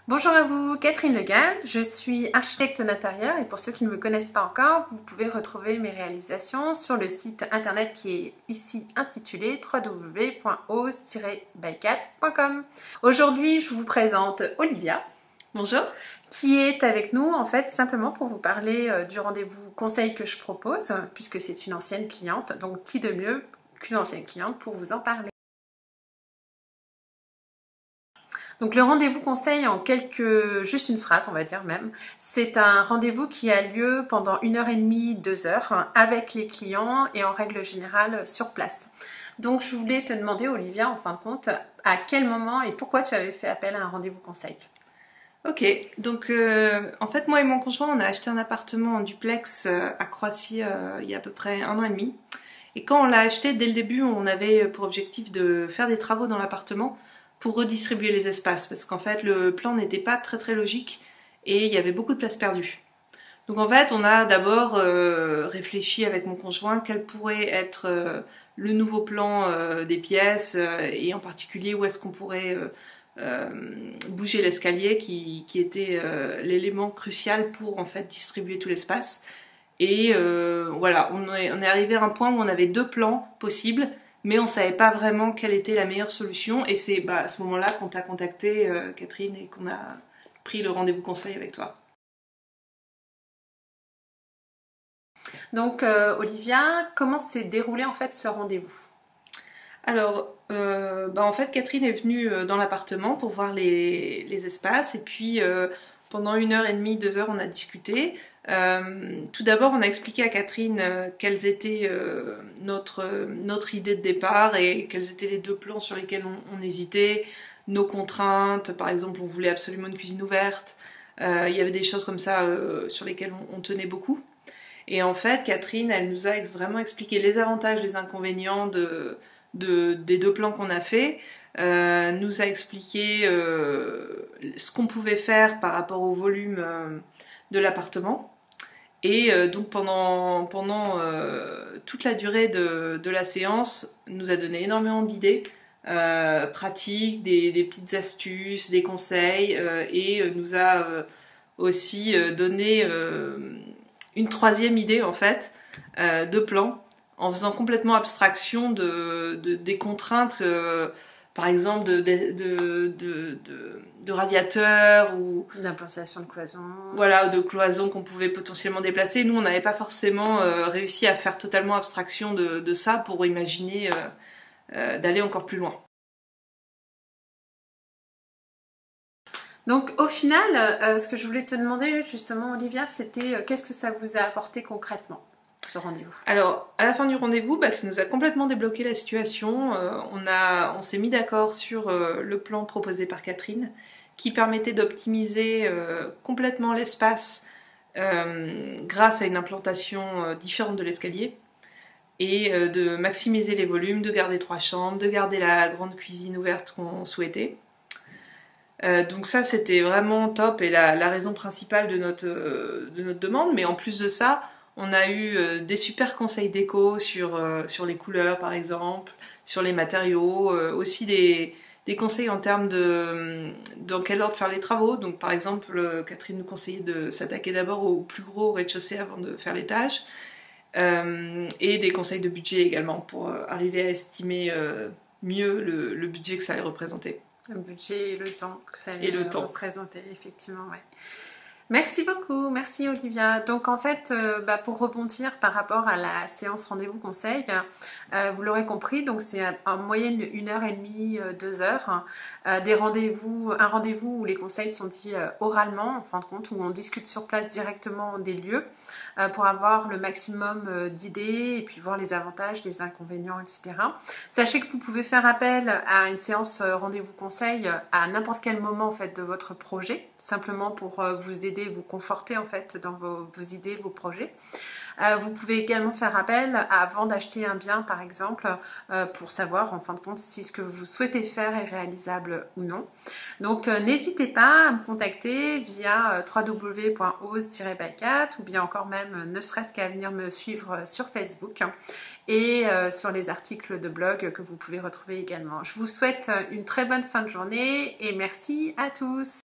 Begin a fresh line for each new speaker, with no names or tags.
Bonjour à vous, Catherine Le Gall, je suis architecte en intérieur et pour ceux qui ne me connaissent pas encore, vous pouvez retrouver mes réalisations sur le site internet qui est ici intitulé www.ose-bycat.com. Aujourd'hui, je vous présente Olivia.
Bonjour.
Qui est avec nous en fait simplement pour vous parler du rendez-vous conseil que je propose puisque c'est une ancienne cliente, donc qui de mieux qu'une ancienne cliente pour vous en parler. Donc le rendez-vous conseil en juste une phrase on va dire même, c'est un rendez-vous qui a lieu pendant 1h30, 2 heures avec les clients et en règle générale sur place. Donc je voulais te demander Olivia en fin de compte, à quel moment et pourquoi tu avais fait appel à un rendez-vous conseil?
Ok, donc en fait moi et mon conjoint on a acheté un appartement en duplex à Croatie il y a à peu près 1 an et demi. Et quand on l'a acheté, dès le début on avait pour objectif de faire des travaux dans l'appartement pour redistribuer les espaces parce qu'en fait le plan n'était pas très logique et il y avait beaucoup de place perdue. Donc en fait on a d'abord réfléchi avec mon conjoint quel pourrait être le nouveau plan des pièces et en particulier où est-ce qu'on pourrait bouger l'escalier qui était l'élément crucial pour en fait distribuer tout l'espace. Et voilà, on est arrivé à un point où on avait 2 plans possibles, mais on savait pas vraiment quelle était la meilleure solution. Et c'est à ce moment-là qu'on t'a contacté, Catherine, et qu'on a pris le rendez-vous conseil avec toi.
Donc Olivia, comment s'est déroulé en fait ce rendez-vous?
Alors, en fait, Catherine est venue dans l'appartement pour voir les espaces et puis pendant 1h30, 2 heures, on a discuté. Tout d'abord, on a expliqué à Catherine quelles étaient notre idée de départ et quels étaient les 2 plans sur lesquels on hésitait, nos contraintes. Par exemple, on voulait absolument une cuisine ouverte. Il y avait des choses comme ça sur lesquelles on tenait beaucoup. Et en fait, Catherine, elle nous a vraiment expliqué les avantages, les inconvénients des 2 plans qu'on a fait, nous a expliqué ce qu'on pouvait faire par rapport au volume de l'appartement. Et donc pendant toute la durée de la séance, nous a donné énormément d'idées pratiques, des petites astuces, des conseils, et nous a aussi donné une 3e idée en fait de plan en faisant complètement abstraction des contraintes, par exemple de radiateurs ou
D'implantation de cloison.
voilà, de cloisons qu'on pouvait potentiellement déplacer. Nous, on n'avait pas forcément réussi à faire totalement abstraction de ça pour imaginer d'aller encore plus loin.
Donc au final, ce que je voulais te demander justement Olivia, c'était qu'est-ce que ça vous a apporté concrètement, ce rendez-vous?
Alors, à la fin du rendez-vous, ça nous a complètement débloqué la situation. On s'est mis d'accord sur le plan proposé par Catherine, qui permettait d'optimiser complètement l'espace grâce à une implantation différente de l'escalier et de maximiser les volumes, de garder 3 chambres, de garder la grande cuisine ouverte qu'on souhaitait. Donc ça c'était vraiment top et la raison principale de notre demande, mais en plus de ça on a eu des super conseils déco sur les couleurs par exemple, sur les matériaux, aussi des conseils en termes dans quel ordre faire les travaux. Donc par exemple Catherine nous conseillait de s'attaquer d'abord au plus gros rez-de-chaussée avant de faire l'étage, et des conseils de budget également pour arriver à estimer mieux le budget que ça allait représenter.
Le budget et le temps que ça
Et
allait
le temps.
représenter, effectivement, ouais. Merci beaucoup, merci Olivia. Donc en fait, pour rebondir par rapport à la séance rendez-vous conseil, vous l'aurez compris, donc c'est en moyenne 1h30, 2 heures, un rendez-vous où les conseils sont dits oralement, en fin de compte, où on discute sur place directement des lieux pour avoir le maximum d'idées et puis voir les avantages, les inconvénients, etc. Sachez que vous pouvez faire appel à une séance rendez-vous conseil à n'importe quel moment en fait de votre projet, simplement pour vous aider, vous conforter en fait dans vos idées, vos projets. Vous pouvez également faire appel avant d'acheter un bien par exemple pour savoir en fin de compte si ce que vous souhaitez faire est réalisable ou non. Donc n'hésitez pas à me contacter via www.ose-bycat ou bien encore même ne serait-ce qu'à venir me suivre sur Facebook et sur les articles de blog que vous pouvez retrouver également. Je vous souhaite une très bonne fin de journée et merci à tous.